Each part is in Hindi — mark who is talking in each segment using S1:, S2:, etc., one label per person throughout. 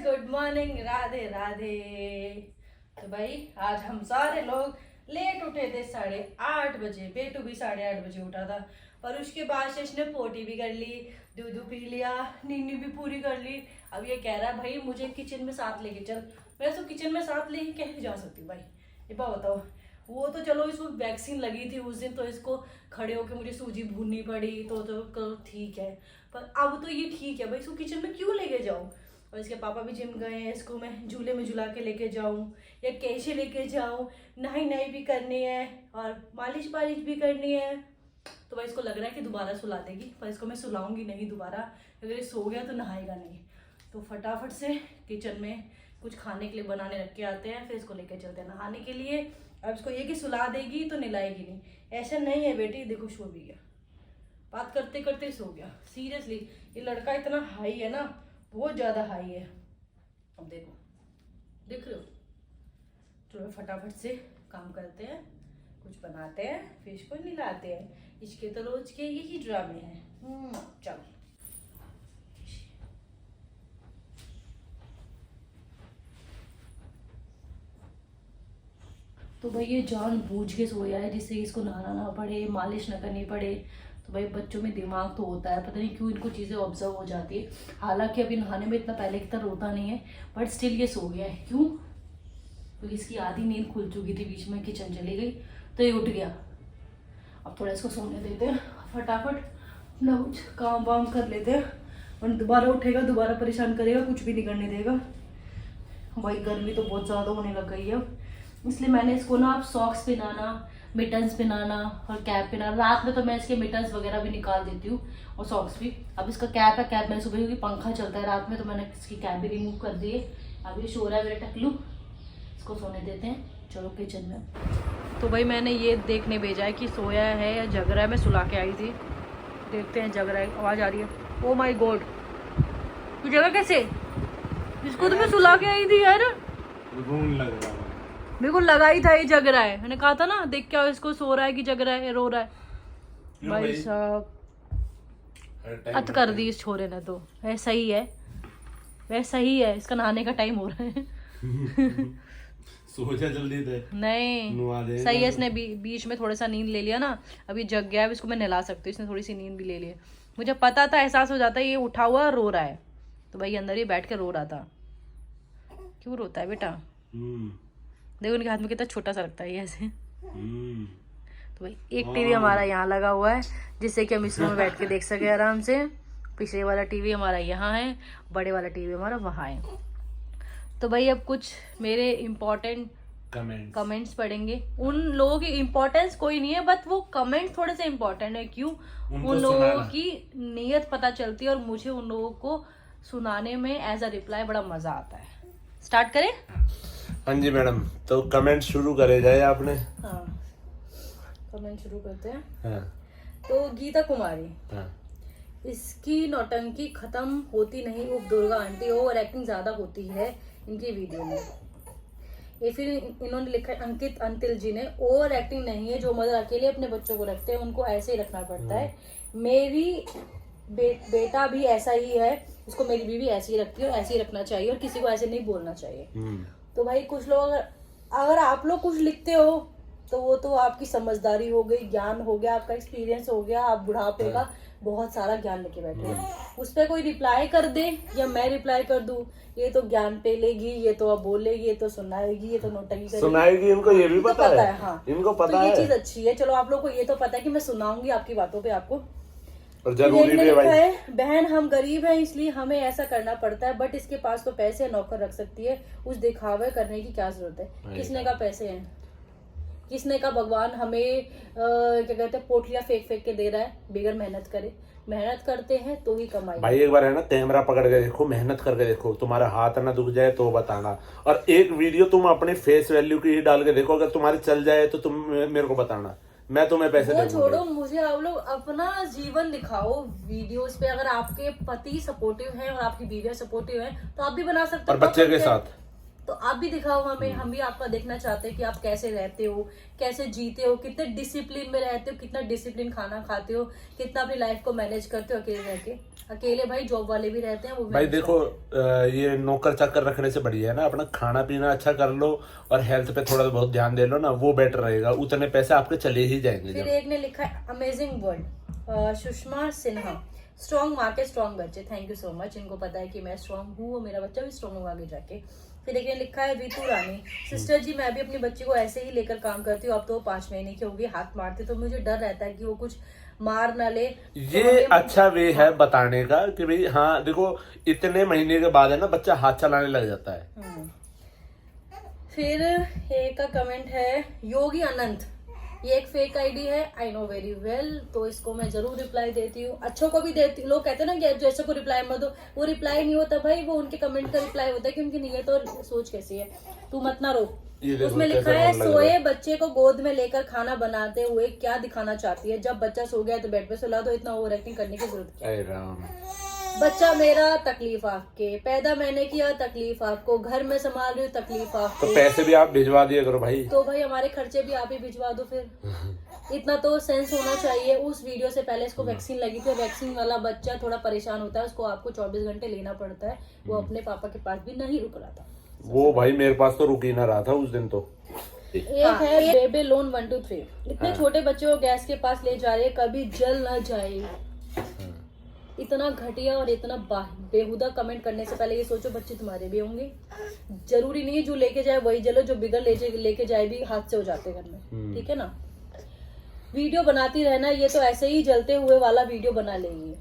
S1: Good morning, Radhe Radhe. तो भाई आज हम सारे लोग लेट उठे थे 8:30 बजे। बेटू भी 8:30 बजे उठा था और उसके बाद से इसने पोटी भी कर ली, दूध पी लिया, नींद भी पूरी कर ली। अब ये कह रहा है भाई मुझे किचन में साथ लेके चल। मैं तो किचन में साथ लेके कैसे जा सकती भाई, ये बात बताओ। वो तो चलो इसको वैक्सीन लगी थी उस दिन, तो इसको खड़े होके मुझे सूजी भूननी पड़ी, तो ठीक है। पर अब तो ये ठीक है भाई, इसको किचन में क्यों लेके जाऊँ। और इसके पापा भी जिम गए हैं, इसको मैं झूले में झुला के लेके जाऊँ या कैसे लेके जाऊँ। नहाई भी करनी है और मालिश भी करनी है। तो भाई इसको लग रहा है कि दोबारा सुला देगी, पर इसको मैं सुलाऊंगी नहीं दोबारा। अगर ये सो गया तो नहाएगा नहीं। तो फटाफट से किचन में कुछ खाने के लिए बनाने रख के आते हैं, फिर इसको लेके चलते हैं नहाने के लिए। अब इसको ये कि सुला देगी तो नहलाएगी नहीं, ऐसा नहीं है बेटी। देखो सो भी गया, बात करते करते सो गया। सीरियसली ये लड़का इतना हाई है ना, बहुत ज्यादा हाई है। अब देखो, देख रहे हो। चलो फटाफट से काम करते हैं, कुछ बनाते हैं, फिर इसको नहलाते हैं। इसके तो रोज के यही ड्रामे हैं। चलो तो भाई ये जान बूझ के सोया है जिससे इसको नहाना ना पड़े, मालिश ना करनी पड़े। तो भाई बच्चों में दिमाग तो होता है, पता नहीं क्यों इनको चीज़ें ऑब्जर्व हो जाती है। हालांकि अभी नहाने में इतना पहले की तरह रोता नहीं है, बट स्टिल ये सो गया है। क्यों? क्योंकि इसकी आधी नींद खुल चुकी थी, बीच में किचन चली गई तो ये उठ गया। अब थोड़ा इसको सोने देते हैं, फटाफट अपना कुछ काम वाम कर लेते हैं, और दोबारा उठेगा दोबारा परेशान करेगा, कुछ भी नहीं करने देगा। भाई गर्मी तो बहुत ज़्यादा होने लग गई है, इसलिए मैंने इसको ना अब सॉक्स पहनाना, मिटन्स पहनाना और कैप पहनाना। रात में तो मैं इसके मिटन्स वगैरह भी निकाल देती हूँ और सॉक्स भी। अब इसका कैप है, कैप मैंने सुबह क्योंकि पंखा चलता है रात में तो मैंने इसकी कैप भी रिमूव कर दी है। अब ये सो रहा है मेरा टकलू, इसको सोने देते हैं। चलो किचन में। तो भाई मैंने ये देखने भेजा है कि सोया है या जग रहा है। मैं सुला के आई थी, देखते हैं जग रहा है। आवाज़ आ रही है। ओ माई गॉड, तू जगह कैसे? इसको तो मैं सुला के आई थी यार, मेरे को लगा ही था ये जग रहा है। मैंने कहा था ना, देख क्या इसको सो रहा है कि जग रहा है, रो रहा है। भाई साहब अत कर दी इस छोरे ने। तो वैसा ही है, वैसा ही है। इसका नहाने का टाइम हो रहा है।
S2: सो जा जल्दी दे।
S1: नहीं सही है, इसने बीच में थोड़ा सा नींद ले लिया ना, अभी जग गया है। इसको मैं नहला सकती हूँ, इसने थोड़ी सी नींद भी ले ली है। मुझे पता था, एहसास हो जाता है ये उठा हुआ रो रहा है, तो भाई अंदर ही बैठ के रो रहा था। क्यों रोता है बेटा? देखो उनके हाथ में कितना छोटा सा लगता है ये ऐसे। तो भाई एक टीवी हमारा यहाँ लगा हुआ है, जिससे कि हम इस रूम में बैठ के देख सके आराम से। पिछले वाला टीवी हमारा यहाँ है, बड़े वाला टीवी हमारा वहाँ है। तो भाई अब कुछ मेरे इम्पोर्टेंट कमेंट्स पढ़ेंगे। उन लोगों की इम्पोर्टेंस कोई नहीं है, बट वो कमेंट्स थोड़े से इम्पोर्टेंट है। क्यों? उन लोगों की नीयत पता चलती है और मुझे उन लोगों को सुनाने में एज अ रिप्लाई बड़ा मजा आता है। स्टार्ट करें?
S2: हाँ जी मैडम, तो कमेंट शुरू करे जाए आपने।
S1: हाँ कमेंट शुरू करते हैं।
S2: हाँ।
S1: तो गीता कुमारी,
S2: हाँ।
S1: इसकी नौटंकी खत्म होती नहीं। उफ दुर्गा आंटी, ओवर एक्टिंग ज्यादा होती है इनकी वीडियो में। ये फिर इन्होंने लिखा है अंकित अंतिल जी ने, ओवर एक्टिंग नहीं है। जो मदर अकेले अपने बच्चों को रखते हैं उनको ऐसे ही रखना पड़ता है। मेरी बेटा भी ऐसा ही है, उसको मेरी बीवी ऐसे ही रखती है और ऐसे ही रखना चाहिए और किसी को ऐसे नहीं बोलना चाहिए। तो भाई कुछ लोग, अगर आप लोग कुछ लिखते हो तो वो तो आपकी समझदारी हो गई, ज्ञान हो गया, आपका एक्सपीरियंस हो गया, आप बुढ़ापे का बहुत सारा ज्ञान लेके बैठे हैं। उस पर कोई रिप्लाई कर दे या मैं रिप्लाई कर दूं, ये तो ज्ञान पे लेगी, ये तो अब बोलेगी, ये तो सुनाएगी, ये तो नोटंकी करेगी।
S2: सुनाएगी, इनको ये भी पता है।
S1: हाँ
S2: इनको पता
S1: है।
S2: तो
S1: ये चीज अच्छी है। चलो आप लोग को ये तो पता है कि मैं सुनाऊंगी आपकी बातों पे आपको,
S2: और जरूरी भी है भाई।
S1: बहन हम गरीब हैं इसलिए हमें ऐसा करना पड़ता है, बट इसके पास तो पैसे नौकर रख सकती है, उस दिखावे करने की क्या जरूरत है। किसने का पैसे हैं, किसने का भगवान हमें क्या कहते हैं पोटलियां फेंक फेंक के दे रहा है बगैर मेहनत करे। मेहनत करते हैं तो ही कमाई।
S2: भाई एक बार है ना कैमरा पकड़ के देखो, मेहनत करके देखो, तुम्हारा हाथ ना दुख जाए तो बताना। और एक वीडियो तुम अपने फेस वैल्यू की ही डाल के देखो, अगर तुम्हारी चल जाए तो तुम मेरे को बताना, मैं तुम्हें पैसे
S1: वो छोड़ो, मुझे आप लोग अपना जीवन दिखाओ वीडियोस पे। अगर आपके पति सपोर्टिव हैं और आपकी बीवियां सपोर्टिव हैं तो आप भी बना सकते हो,
S2: और बच्चे के साथ
S1: तो आप भी दिखाओ हमें। हम भी आपका देखना चाहते हैं कि आप कैसे रहते हो, कैसे जीते हो, कितने डिसिप्लिन में रहते हो, कितना डिसिप्लिन खाना खाते हो, कितना अपनी लाइफ को मैनेज करते हो अकेले रह के। अकेले भाई जॉब वाले भी रहते हैं, वो भी
S2: भाई
S1: manage
S2: देखो ये नौकर चाकर रखने से बढ़िया है ना, अपना खाना पीना अच्छा कर लो और हेल्थ पे थोड़ा बहुत ध्यान दे लो ना, वो बेटर रहेगा, उतने पैसे आपके चले ही जाएंगे।
S1: फिर एक ने लिखा है amazing word, Sushma Sinha, strong माँ के स्ट्रॉन्ग बच्चे, थैंक यू सो मच। इनको पता है कि मैं स्ट्रॉन्ग हूँ, मेरा बच्चा भी स्ट्रॉन्ग होगा आगे जाके। फिर एक ने लिखा है वीतू रानी, सिस्टर जी मैं भी अपनी बच्ची को ऐसे ही लेकर काम करती हूँ, अब तो 5 महीने की होगी, हाथ मारती तो मुझे डर रहता है कि वो कुछ मार ना ले।
S2: ये अच्छा वे है बताने का कि भाई हाँ देखो इतने महीने के बाद है ना बच्चा हाथ चलाने लग जाता है।
S1: फिर एक का कमेंट है योगी अनंत, ये एक फेक आईडी है, आई नो वेरी वेल, तो इसको मैं जरूर रिप्लाई देती हूँ, अच्छों को भी देती हूँ। लोग कहते हैं ना कि जैसे को रिप्लाई मत दो, वो रिप्लाई नहीं होता भाई, वो उनके कमेंट का रिप्लाई होता है कि उनकी नीयत और सोच कैसी है। तू मत ना रो। उसमें लिखा है सोए बच्चे को गोद में लेकर खाना बनाते हुए क्या दिखाना चाहती है, जब बच्चा सो गया तो बेड पे सुला दो, इतना ओवर एक्टिंग करने की जरूरत क्या है। बच्चा मेरा तकलीफ आपके, पैदा मैंने किया तकलीफ आपको, घर में संभाल रही हूँ तकलीफ आपको,
S2: तो पैसे भी आप भिजवा दिया करो भाई।
S1: तो भाई हमारे खर्चे भी आप ही भिजवा दो फिर। इतना तो सेंस होना चाहिए। उस वीडियो से पहले इसको वैक्सीन लगी थी, वैक्सीन वाला बच्चा थोड़ा परेशान होता है, उसको आपको 24 घंटे लेना पड़ता है, वो अपने पापा के पास भी नहीं रुक रहा था।
S2: वो भाई मेरे पास तो रुक ही ना रहा था उस दिन तो।
S1: एक है बेबी लोन 1 2 3, इतने छोटे बच्चे को गैस के पास ले जा रहे हैं, कभी जल ना जाए। इतना घटिया और इतना बेहुदा कमेंट करने से पहले ये सोचो बच्चे तुम्हारे भी होंगे। जरूरी नहीं है जो लेके जाए वही जलो, जो बिगड़ लेके जाए भी हादसे हो जाते घर में, ठीक है ना। वीडियो बनाती रहना, ये तो ऐसे ही जलते हुए वाला वीडियो बना लेगी।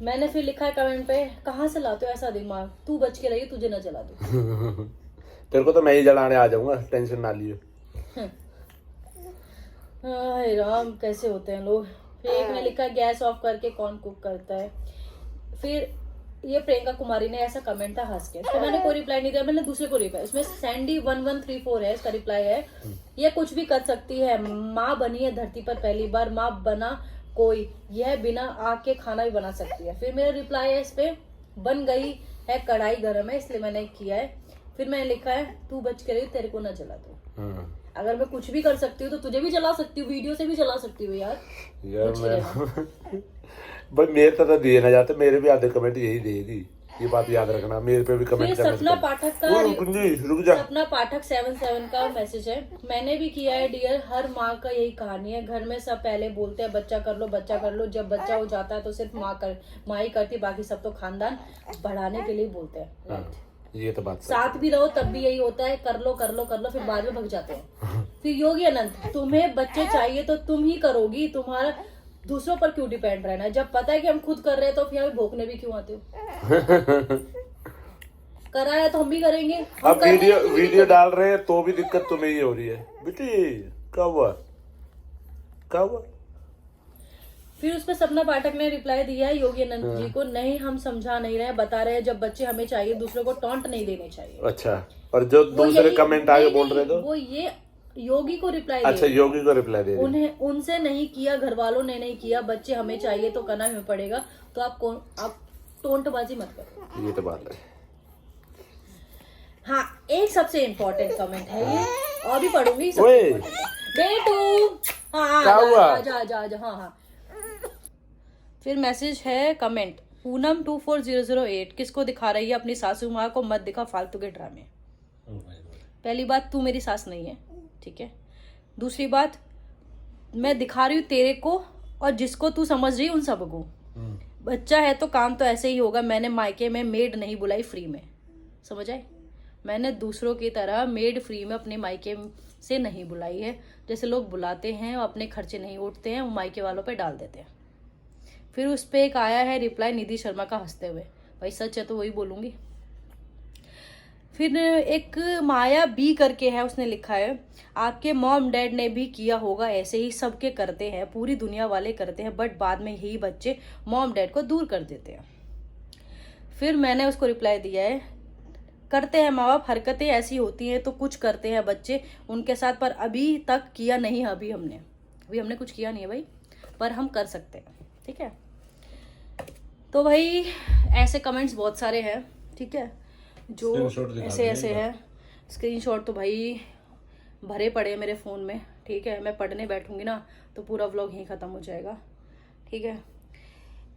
S1: मैंने फिर लिखा है कमेंट पे, कहाँ से लाते हो ऐसा दिमाग, तू बच के रही, तुझे न जला दो।
S2: तेरे को तो मैं ही जलाने आ जाऊंगा, टेंशन ना लियो।
S1: हाय राम, कैसे होते हैं लोग। फिर एक ने लिखा गैस ऑफ करके कौन कुक करता है। फिर ये प्रियंका कुमारी ने ऐसा कमेंट था हंस के, तो मैंने कोई रिप्लाई नहीं दिया, मैंने दूसरे को रिप्लाई, उसमें सैंडी 1134 है, इसका रिप्लाई है, ये कुछ भी कर सकती है, माँ बनी है धरती पर पहली बार, माँ बना कोई, यह बिना आग के खाना भी बना सकती है। फिर मेरा रिप्लाई है इस पे, बन गई है कढ़ाई गर्म है इसलिए मैंने किया है। फिर मैंने लिखा है तू बच के रही, तेरे को ना जला दो। अगर मैं कुछ भी कर सकती हूँ तो तुझे भी जला सकती हूँ, वीडियो से भी जला सकती हूँ यार।
S2: भाई मेरे तो दिए ना जाते, मेरे भी आधे कमेंट यही देगी, ये बात याद रखना, मेरे पे भी कमेंट करना।
S1: सपना पाठक का
S2: रुक जा।
S1: सपना पाठक 77 का मैसेज है, मैंने भी किया है डियर, हर माँ का यही कहानी है, घर में सब पहले बोलते हैं बच्चा कर लो बच्चा कर लो, जब बच्चा हो जाता है तो सिर्फ माँ ही करती, बाकी सब तो खानदान बढ़ाने के लिए बोलते हैं।
S2: ये तो बात
S1: साथ भी रहो तब भी यही होता है, कर लो कर लो कर लो, फिर बाद में भग जाते हैं। फिर योगी अनंत, तुम्हें बच्चे चाहिए तो तुम ही करोगी, तुम्हारा दूसरों पर क्यों डिपेंड रहना है, जब पता है कि हम खुद कर रहे हैं तो फिर हमें भोंकने भी क्यों आते हो। कराया तो हम भी करेंगे।
S2: अब वीडियो डाल रहे हैं तो भी दिक्कत तुम्हें ही हो रही है बेटी, क्या हुआ।
S1: फिर उस पर सपना पाठक ने रिप्लाई दिया है योगी अनंत जी को, नहीं हम समझा नहीं रहे, बता रहे हैं जब बच्चे हमें चाहिए, दूसरों को टॉन्ट नहीं देने चाहिए।
S2: अच्छा, और जो दूसरे कमेंट आगे बोल रहे थे
S1: वो ये योगी को रिप्लाई,
S2: अच्छा योगी को रिप्लाई दे,
S1: उन्हें उनसे नहीं किया, घर वालों ने नहीं किया, बच्चे हमें चाहिए तो करना हमें पड़ेगा, तो आप टोंटबाजी मत करो।
S2: ये तो बात है।
S1: हाँ, एक सबसे इम्पोर्टेंट कमेंट है ये, और भी पढ़ूंगी बेटू। हाँ हाँ। फिर मैसेज है कमेंट, पूनम 24008, किसको दिखा रही है अपनी सासू माँ को, मत दिखा फालतू के ड्रामे। पहली बात, तू मेरी सास नहीं है, ठीक है। दूसरी बात, मैं दिखा रही हूँ तेरे को और जिसको तू समझ रही उन सबको। बच्चा है तो काम तो ऐसे ही होगा, मैंने मायके में मेड नहीं बुलाई फ्री में, समझ आए। मैंने दूसरों की तरह मेड फ्री में अपने मायके से नहीं बुलाई है, जैसे लोग बुलाते हैं और अपने खर्चे नहीं उठते हैं, वो मायके वालों पे डाल देते हैं। फिर उस पे एक आया है रिप्लाई निधि शर्मा का हंसते हुए, भाई सच है तो वही बोलूंगी। फिर एक माया बी करके है, उसने लिखा है, आपके मॉम डैड ने भी किया होगा ऐसे ही, सबके करते हैं, पूरी दुनिया वाले करते हैं, बट बाद में यही बच्चे मॉम डैड को दूर कर देते हैं। फिर मैंने उसको रिप्लाई दिया है, करते हैं माँ बाप, हरकतें ऐसी होती हैं तो कुछ करते हैं बच्चे उनके साथ, पर अभी तक किया नहीं, अभी हमने कुछ किया नहीं है भाई, पर हम कर सकते हैं, ठीक है। तो भाई ऐसे कमेंट्स बहुत सारे हैं, ठीक है, जो ऐसे हैं। स्क्रीनशॉट तो भाई भरे पड़े हैं मेरे फ़ोन में, ठीक है। मैं पढ़ने बैठूंगी ना तो पूरा व्लॉग यहीं ख़त्म हो जाएगा, ठीक है।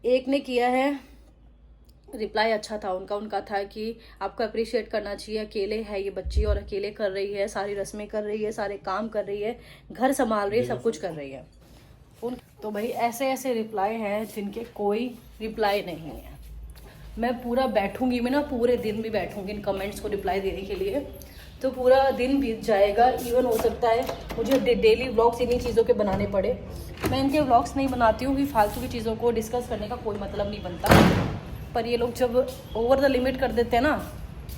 S1: एक ने किया है रिप्लाई, अच्छा था उनका था कि आपको अप्रिशिएट करना चाहिए, अकेले है ये बच्ची और अकेले कर रही है, सारी रस्में कर रही है, सारे काम कर रही है, घर संभाल रही है, सब कुछ कर रही है। तो भाई ऐसे ऐसे रिप्लाई हैं जिनके कोई रिप्लाई नहीं है। मैं पूरा बैठूंगी, मैं ना पूरे दिन भी बैठूंगी इन कमेंट्स को रिप्लाई देने के लिए, तो पूरा दिन बीत जाएगा। इवन हो सकता है मुझे डेली व्लॉग्स इन्हीं चीज़ों के बनाने पड़े। मैं इनके व्लॉग्स नहीं बनाती हूँ कि फालतू की चीज़ों को डिस्कस करने का कोई मतलब नहीं बनता, पर ये लोग जब ओवर द लिमिट कर देते हैं ना,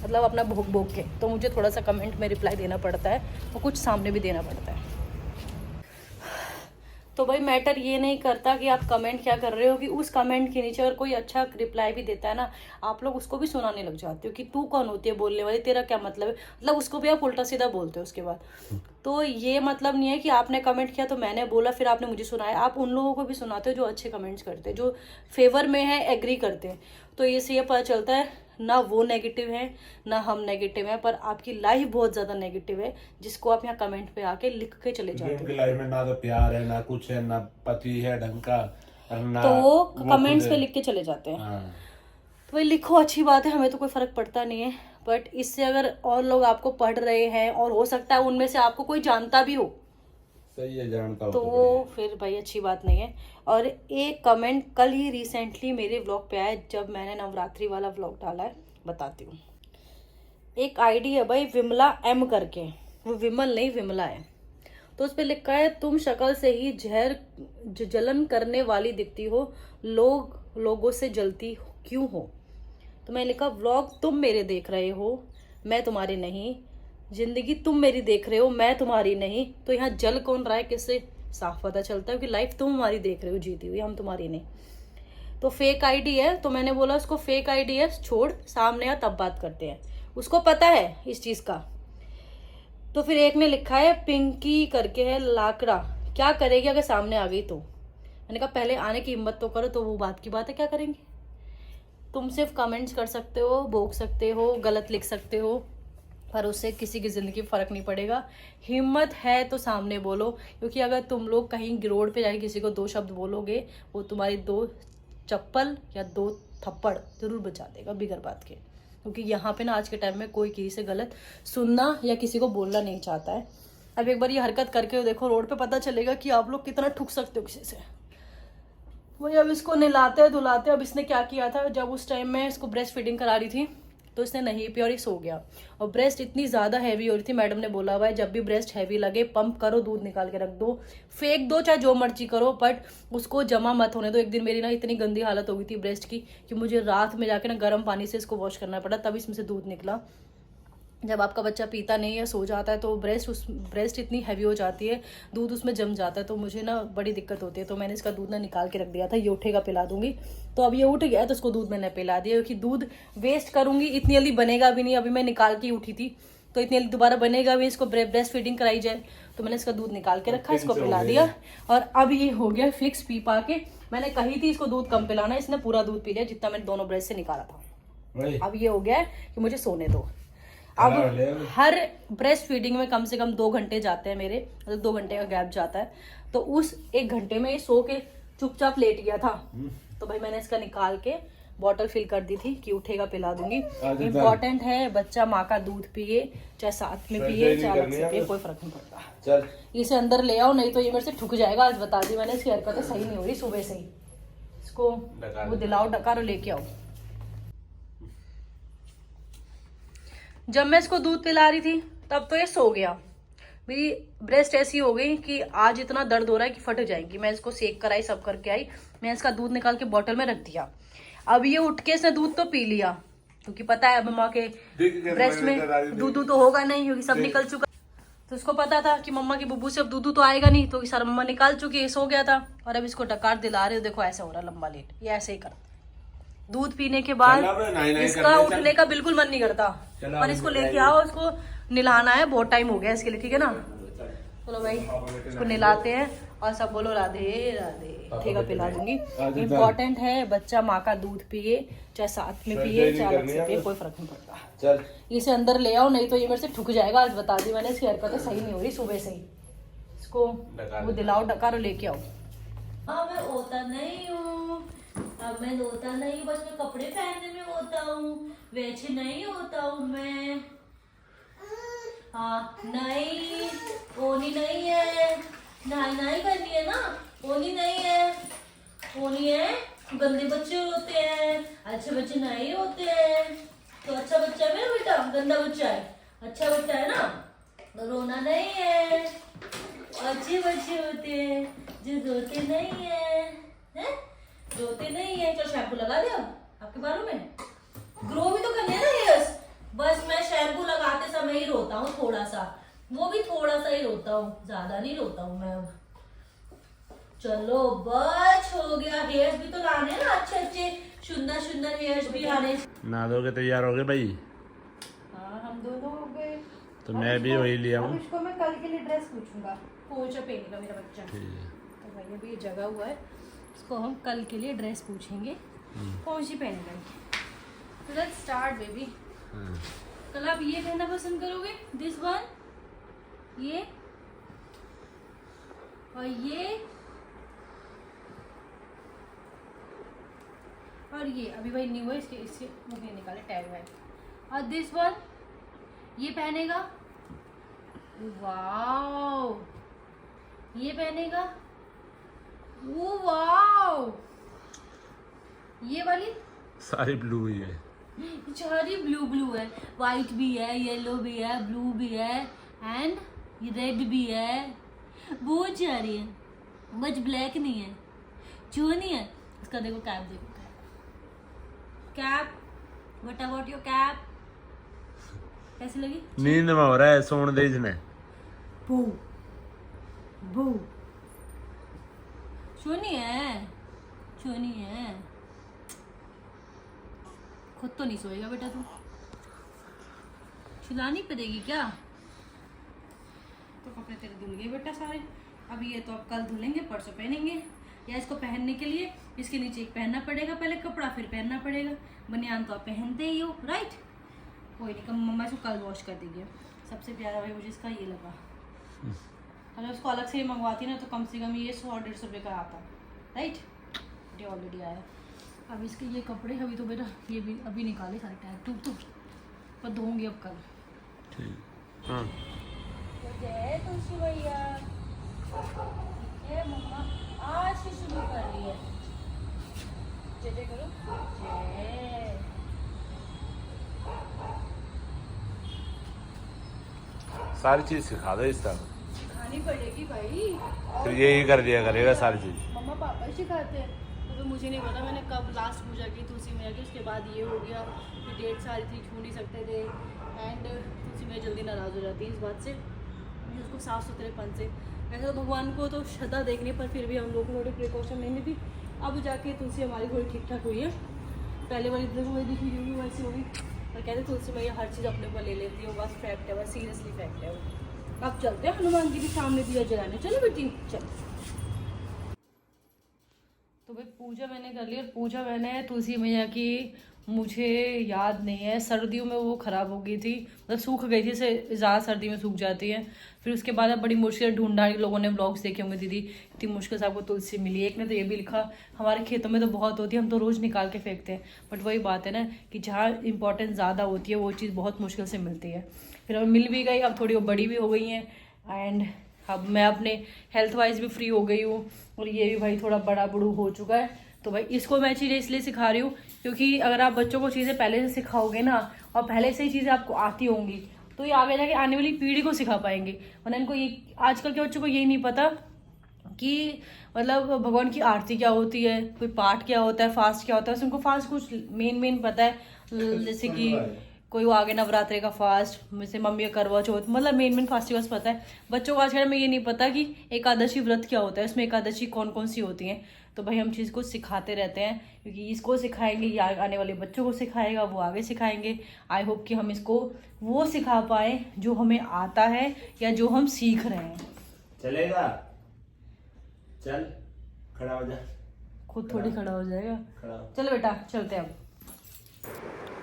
S1: मतलब अपना भोग भोग के, तो मुझे थोड़ा सा कमेंट में रिप्लाई देना पड़ता है और कुछ सामने भी देना पड़ता है। तो भाई मैटर ये नहीं करता कि आप कमेंट क्या कर रहे हो, कि उस कमेंट के नीचे अगर कोई अच्छा रिप्लाई भी देता है ना, आप लोग उसको भी सुनाने लग जाते हो कि तू कौन होती है बोलने वाली, तेरा क्या मतलब है, मतलब उसको भी आप उल्टा सीधा बोलते हो उसके बाद। तो ये मतलब नहीं है कि आपने कमेंट किया तो मैंने बोला फिर आपने मुझे सुनाया, आप उन लोगों को भी सुनाते हो जो अच्छे कमेंट्स करते हैं, जो फेवर में है, एग्री करते हैं। तो इससे ये पता चलता है ना वो नेगेटिव है ना हम नेगेटिव हैं, पर आपकी लाइफ बहुत ज्यादा नेगेटिव है, जिसको आप यहाँ कमेंट पे आके लिख के चले जाते हो।
S2: उनकी लाइफ में ना तो प्यार है, ना कुछ है, ना पति है ढंग का, ना
S1: तो वो कमेंट्स पे लिख के चले जाते हैं।
S2: हाँ।
S1: तो भाई लिखो, अच्छी बात है, हमें तो कोई फर्क पड़ता नहीं है, बट इससे अगर और लोग आपको पढ़ रहे हैं और हो सकता है उनमें से आपको कोई जानता भी हो,
S2: सही है, जानता हो
S1: तो वो फिर भाई अच्छी बात नहीं है। और एक कमेंट कल ही रिसेंटली मेरे व्लॉग पे आया, जब मैंने नवरात्रि वाला व्लॉग डाला है, बताती हूँ। एक आईडी है भाई विमला एम करके, वो विमल नहीं विमला है। तो उस पर लिखा है तुम शक्ल से ही जहर जलन करने वाली दिखती हो, लोगों से जलती क्यों हो। तो मैंने लिखा व्लॉग तुम मेरे देख रहे हो, मैं तुम्हारे नहीं, जिंदगी तुम मेरी देख रहे हो, मैं तुम्हारी नहीं, तो यहाँ जल कौन रहा है किससे, साफ पता चलता है कि लाइफ तुम हमारी देख रहे हो जीती हुई, हम तुम्हारी नहीं। तो फेक आईडी है, तो मैंने बोला उसको फेक आईडी है, छोड़, सामने आ तब बात करते हैं, उसको पता है इस चीज का। तो फिर एक ने लिखा है पिंकी करके है लाकड़ा, क्या करेगी अगर सामने आ गई तो। मैंने कहा पहले आने की हिम्मत तो करो, तो वो बात की बात है, क्या करेंगे। तुम सिर्फ कमेंट्स कर सकते हो, भोग सकते हो, गलत लिख सकते हो, पर उससे किसी की ज़िंदगी फर्क नहीं पड़ेगा। हिम्मत है तो सामने बोलो, क्योंकि अगर तुम लोग कहीं रोड पे जाके किसी को दो शब्द बोलोगे, वो तुम्हारी दो चप्पल या दो थप्पड़ जरूर बचा देगा बिगर बात के। क्योंकि यहाँ पे ना आज के टाइम में कोई किसी से गलत सुनना या किसी को बोलना नहीं चाहता है। अब एक बार ये हरकत करके देखो रोड पे, पता चलेगा कि आप लोग कितना ठुक सकते हो किसी से। वही अब इसको नहलाते धुलाते, अब इसने क्या किया था, जब उस टाइम में इसको ब्रेस्ट फीडिंग करा रही थी तो इसने नहीं पिया और ये सो गया। और ब्रेस्ट इतनी ज़्यादा हैवी हो रही थी, मैडम ने बोला हुआ है जब भी ब्रेस्ट हैवी लगे पंप करो, दूध निकाल के रख दो, फेंक दो, चाहे जो मर्जी करो, बट उसको जमा मत होने दो। एक दिन मेरी ना इतनी गंदी हालत हो गई थी ब्रेस्ट की कि मुझे रात में जाके ना गर्म पानी से इसको वॉश करना पड़ा, तब इसमें से दूध निकला। जब आपका बच्चा पीता नहीं है, सो जाता है, तो ब्रेस्ट इतनी हैवी हो जाती है, दूध उसमें जम जाता है, तो मुझे ना बड़ी दिक्कत होती है। तो मैंने इसका दूध ना निकाल के रख दिया था, ये उठेगा पिला दूंगी। तो अब ये उठ गया है तो इसको दूध मैंने पिला दिया, क्योंकि दूध वेस्ट करूंगी इतनी जल्दी बनेगा भी नहीं। अभी मैं निकाल के उठी थी तो इतनी जल्दी दोबारा बनेगा भी, इसको ब्रेस्ट फीडिंग कराई जाए, तो मैंने इसका दूध निकाल के रखा, इसको पिला दिया और अब ये हो गया फिक्स पी पा के। मैंने कही थी इसको दूध कम पिलाना, इसने पूरा दूध पी लिया जितना मैंने दोनों ब्रेस्ट से निकाला था। अब ये हो गया है कि मुझे सोने दो। अब हर ब्रेस्ट फीडिंग में कम से कम 2 घंटे जाते हैं मेरे, मतलब 2 घंटे का गैप जाता है, तो उस 1 घंटे में सो के चुपचाप लेट गया था। तो भाई मैंने इसका निकाल के बॉटल फिल कर दी थी कि उठेगा पिला दूंगी। इम्पोर्टेंट है बच्चा माँ का दूध पिए, चाहे साथ में पिए चाहे अलग से पिए, कोई फर्क नहीं पड़ता। इसे अंदर ले आओ, नहीं तो ये मेरे से ठुक जाएगा। आज बता दी मैंने, इसकी हरकतें सही नहीं हो रही सुबह से ही। इसको वो दिलाओ डकार लेके आओ। जब मैं इसको दूध पिला रही थी तब तो ये सो गया। मेरी ब्रेस्ट ऐसी हो गई कि आज इतना दर्द हो रहा है कि फट जाएगी। मैं इसको सेक कराई, सब करके आई, मैं इसका दूध निकाल के बोतल में रख दिया। अब ये उठ के इसने दूध तो पी लिया, क्योंकि पता है मम्मा के ब्रेस्ट में दूध तो होगा नहीं, क्योंकि सब निकल चुका। तो उसको पता था कि मम्मा की बुब्बू से अब दूध तो आएगा नहीं, तो सारा मम्मा निकाल चुकी है, सो गया था। और अब इसको डकार दिला रहे हो, देखो ऐसा हो रहा लंबा लेट, ये ऐसे ही करता। दूध पीने के बाद इसका उठने का बिल्कुल मन नहीं करता, और इसको लेके आओ, इसको नहलाना है, बहुत टाइम हो गया इसके लिए, ठीक है ना। चलो भाई इसको नहलाते हैं और सब बोलो राधे राधे, ठीक है पिला दूंगी। इम्पोर्टेंट है बच्चा माँ का दूध पिए, चाहे साथ में पिए चाहे अलग से पिए, कोई फर्क नहीं पड़ता। इसे अंदर ले आओ, नहीं तो ये मेरे से ठुक जाएगा। आज बता दी मैंने, इसकी हरकतें सही नहीं हो रही सुबह से ही। इसको वो दिलाओ डकार लेके आओ। हाँ मैं होता नहीं हूँ, अब मैं रोता नहीं, बस मैं कपड़े पहनने में होता हूँ, वैसे नहीं होता हूँ मैं। हाँ नहीं, ओनी नहीं है, नहाई करनी है ना, ओनी नहीं है, ओनी है, गंदे बच्चे होते हैं, अच्छे बच्चे नहीं होते हैं। तो अच्छा बच्चा है मेरा बेटा, गंदा बच्चा है, अच्छा बच्चा है ना, तो रोना नहीं है। अच्छे बच्चे होते हैं जो रोते नहीं है, हैं? रोते नहीं है। चलो शैम्पू लगा दे अब आपके बालों में, ग्रो भी तो करने हैं ना हेयर्स। बस मैं शैम्पू लगाते समय ही रोता हूँ थोड़ा सा, वो भी थोड़ा सा ही रोता हूँ, ज्यादा नहीं रोता हूँ मैं अब। चलो बस हो गया, हेयर्स भी तो लाने हैं ना, अच्छे अच्छे सुंदर सुंदर हेयर्स भी आने।
S2: नहा धो के तैयार हो गए भाई?
S1: हाँ हम दोनों हो गए।
S2: तो मैं भी वही लिया हूँ।
S1: अब इसको मैं कल के लिए ड्रेस पूछूंगा, पोंछा पहनेगा मेरा बच्चा। तो भाई अभी ये जगह हुआ है, इसको हम कल के लिए ड्रेस पूछेंगे, कौन सी पहनेगा। तो लेट्स स्टार्ट बेबी। कल आप ये पहनना पसंद करोगे, दिस वन, ये और ये और ये। अभी भाई न्यू है, इसके मुंह नहीं निकाले, टैग है। और दिस वन, ये पहनेगा, वाओ, ये पहनेगा, वो वाओ, ये वाली
S2: सारी ब्लू ही है,
S1: सारी ब्लू ब्लू है, वाइट भी है, येलो भी है, ब्लू भी है एंड रेड भी है, बहुत सारी है, बस ब्लैक नहीं है, जो नहीं है। इसका देखो कैप, देखो cap, what about your cap, कैसी लगी?
S2: नींद में हो रहा है, सोने दे इसने।
S1: बू बू, चुनी है, चुनी है, खुद तो नहीं सोएगा बेटा तू, खिलानी पड़ेगी क्या? तो कपड़े तेरे धुल गए बेटा सारे। अब ये तो अब कल धुलेंगे, परसों पहनेंगे, या इसको पहनने के लिए इसके नीचे एक पहनना पड़ेगा पहले कपड़ा, फिर पहनना पड़ेगा। बनियान तो आप पहनते ही हो, राइट? कोई नहीं, कम मम्मा इसको कल वॉश कर देगी। सबसे प्यारा भाई मुझे इसका ये लगा, अगर उसको अलग से मंगवाती ना तो कम से कम ये 100-150 रुपये का आता, राइट? ये ऑलरेडी आया। अब इसके ये कपड़े अभी तो बेटा ये भी अभी निकाले सारे टैग टूब तो, पर धोंगे अब कल।
S2: ठीक।
S1: तो जय तुलसी भैया, ये मम्मा आज से शुरू कर रही है, जय जय करो, जय।
S2: सारी चीज सिखा दो इस तरह,
S1: सिखानी पड़ेगी भाई,
S2: फिर यही कर दिया करेगा सारी चीज।
S1: मम्मा पापा ही सिखाते हैं। तो मुझे नहीं पता मैंने कब लास्ट पूजा की तुलसी मैया की, उसके बाद ये हो गया कि डेट सारी थी, छू नहीं सकते थे, एंड तुलसी मैया जल्दी नाराज़ हो जाती है इस बात से, उसको साफ सुथरेपन से। वैसे तो भगवान को तो श्रद्धा देखने पर फिर भी हम लोग को थोड़ी प्रिकॉशन लेनी थी। अब जाके तुलसी हमारी थोड़ी ठीक ठाक हुई है, पहले वाली तो वही दिखी होगी वैसी होगी, और कहते तुलसी मैया हर चीज़ अपने ऊपर ले लेती है, वो बस फैक्ट है, बस सीरियसली फैक्ट है वो। अब चलते हैं हनुमान जी के सामने दिया जलाने, चलो बेटी चलो। तो भाई पूजा मैंने कर ली, और पूजा मैंने तुलसी मैया की, मुझे याद नहीं है, सर्दियों में वो ख़राब हो गई थी, मतलब सूख गई थी, इसे ज़्यादा सर्दी में सूख जाती है। फिर उसके बाद अब बड़ी मुश्किल ढूंढा, लोगों ने ब्लॉग्स देखे होंगे, दीदी इतनी मुश्किल से आपको तुलसी मिली। एक ने तो ये भी लिखा हमारे खेतों में तो बहुत होती है, हम तो रोज़ निकाल के फेंकते हैं, बट वही बात है ना कि जहाँ इंपॉर्टेंस ज़्यादा होती है वो चीज़ बहुत मुश्किल से मिलती है। फिर अब मिल भी गई, अब थोड़ी वो बड़ी भी हो गई हैं, एंड अब मैं अपने हेल्थ वाइज भी फ्री हो गई हूँ, और ये भी भाई थोड़ा बड़ा बड़ू हो चुका है। तो भाई इसको मैं चीज़ें इसलिए सिखा रही हूँ क्योंकि अगर आप बच्चों को चीज़ें पहले से सिखाओगे ना, और पहले से ही चीज़ें आपको आती होंगी, तो ये आगे जाके आने वाली पीढ़ी को सिखा पाएंगे। वरना इनको ये आजकल के बच्चों को यही नहीं पता कि मतलब भगवान की आरती क्या होती है, कोई पाठ क्या होता है, फास्ट क्या होता है। उनको फास्ट कुछ मेन पता है, जैसे कि कोई वो आगे नवरात्रे का फास्ट, जैसे मम्मी का करवा चौथ, मतलब मेन फेस्टिवल्स पता है। बच्चों को आजकल में ये नहीं पता कि एकादशी व्रत क्या होता है, उसमें एकादशी कौन कौन सी होती हैं। तो भाई हम चीज़ को सिखाते रहते हैं, क्योंकि इसको सिखाएंगे ये आने वाले बच्चों को सिखाएगा, वो आगे सिखाएंगे। आई होप कि हम इसको वो सिखा पाए जो हमें आता है या जो हम सीख रहे हैं।
S2: चलेगा, चल खड़ा हो जा,
S1: खुद थोड़ी खड़ा हो जाएगा,
S2: खड़ा।
S1: चलो बेटा चलते हैं अब।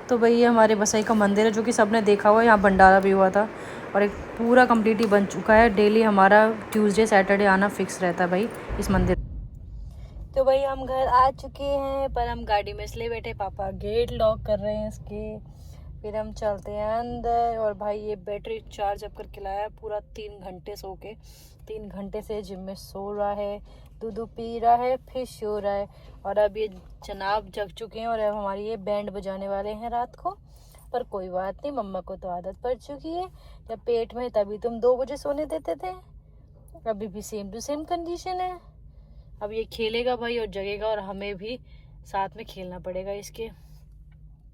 S1: तो भाई ये हमारे बसई का मंदिर है, जो कि सबने देखा हुआ है, यहाँ भंडारा भी हुआ था, और एक पूरा कम्प्लीटली बन चुका है। डेली हमारा ट्यूसडे सैटरडे आना फिक्स रहता है भाई इस मंदिर। तो भाई हम हम घर आ चुके हैं, पर हम गाड़ी में इसलिए बैठे, पापा गेट लॉक कर रहे हैं इसके। फिर हम चलते हैं अंदर। और भाई ये बैटरी चार्ज अप करके लाया पूरा 3 घंटे सो के। 3 घंटे से जिम में सो रहा है, दूध पी रहा है, फिर सो रहा है। और अब ये जनाब जग चुके हैं और अब हमारी ये बैंड बजाने वाले हैं रात को। पर कोई बात नहीं, मम्मा को तो आदत पड़ चुकी है। जब पेट में तभी तुम 2 बजे सोने देते थे, अभी भी सेम टू सेम कंडीशन है। अब ये खेलेगा भाई और जगेगा, और हमें भी साथ में खेलना पड़ेगा इसके।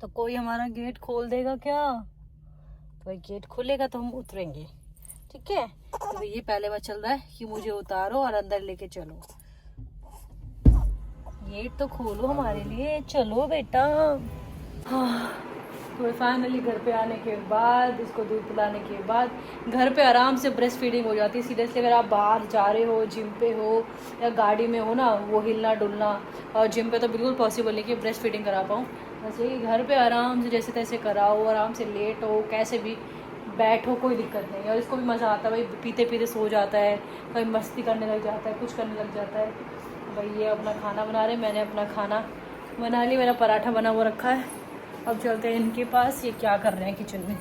S1: तो कोई हमारा गेट खोल देगा क्या? तो भाई गेट खुलेगा तो हम उतरेंगे, ठीक है। तो भाई ये पहले बार चल रहा है कि मुझे उतारो और अंदर लेके चलो। गेट तो खोलो हमारे लिए, चलो बेटा। हाँ, तो फाइनली घर पे आने के बाद, इसको दूध पिलाने के बाद घर पे आराम से ब्रेस्ट फीडिंग हो जाती है। सीरियसली अगर आप बाहर जा रहे हो, जिम पे हो या गाड़ी में हो ना, वो हिलना डुलना, और जिम पे तो बिल्कुल पॉसिबल नहीं कि ब्रेस्ट फीडिंग करा पाऊँ। वैसे ही घर पे आराम से जैसे तैसे कराओ, आराम से लेटो, कैसे भी बैठो, कोई दिक्कत नहीं। और इसको भी मज़ा आता है भाई, पीते पीते सो जाता है, कभी मस्ती करने लग जाता है, कुछ करने लग जाता है। भाई ये अपना खाना बना रहे, मैंने अपना खाना बना लिया, मेरा पराठा बना हुआ रखा है। अब चलते हैं इनके पास, ये क्या कर रहे हैं किचन में।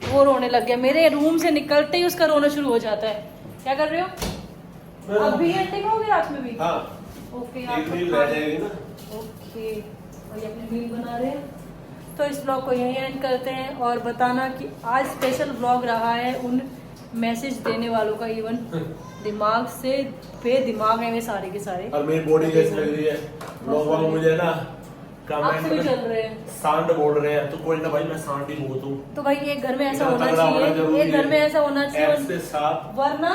S1: वो रोने लग गया, मेरे रूम से निकलते ही उसका रोना शुरू हो जाता है। क्या कर रहे हो? अब भी अंडे खाओगे रात में भी?
S2: हाँ।
S1: ओके,
S2: एक मील रह जाएगी ना।
S1: ओके, और ये अपनी मील बना रहे हैं। तो इस ब्लॉग को यहीं एंड करते हैं। और बताना कि आज स्पेशल ब्लॉग रहा है उन मैसेज देने वालों का। इवन दिमाग से बेदिमाग है वे सारे के सारे।
S2: और मेरी बॉडी कैसी लग रही है? लोग वालों मुझे ना
S1: कमेंट में चल रहे हैं,
S2: सांड बोल रहे हैं, तो कोई ना भाई मैं सांड ही बहुत हूँ।
S1: तो भाई एक घर में ऐसा होना चाहिए, एक घर में ऐसा होना चाहिए,
S2: साथ
S1: वरना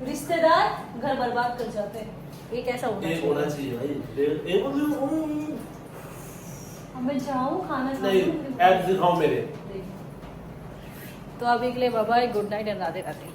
S1: रिश्तेदार घर बर्बाद कर जाते हैं। एक ऐसा होना चाहिए
S2: भाई।
S1: अब मैं जाऊँ खाना
S2: नहीं, ऐप दिखाओ मेरे।
S1: तो अभी के लिए bye bye, good night and Radhe Radhe.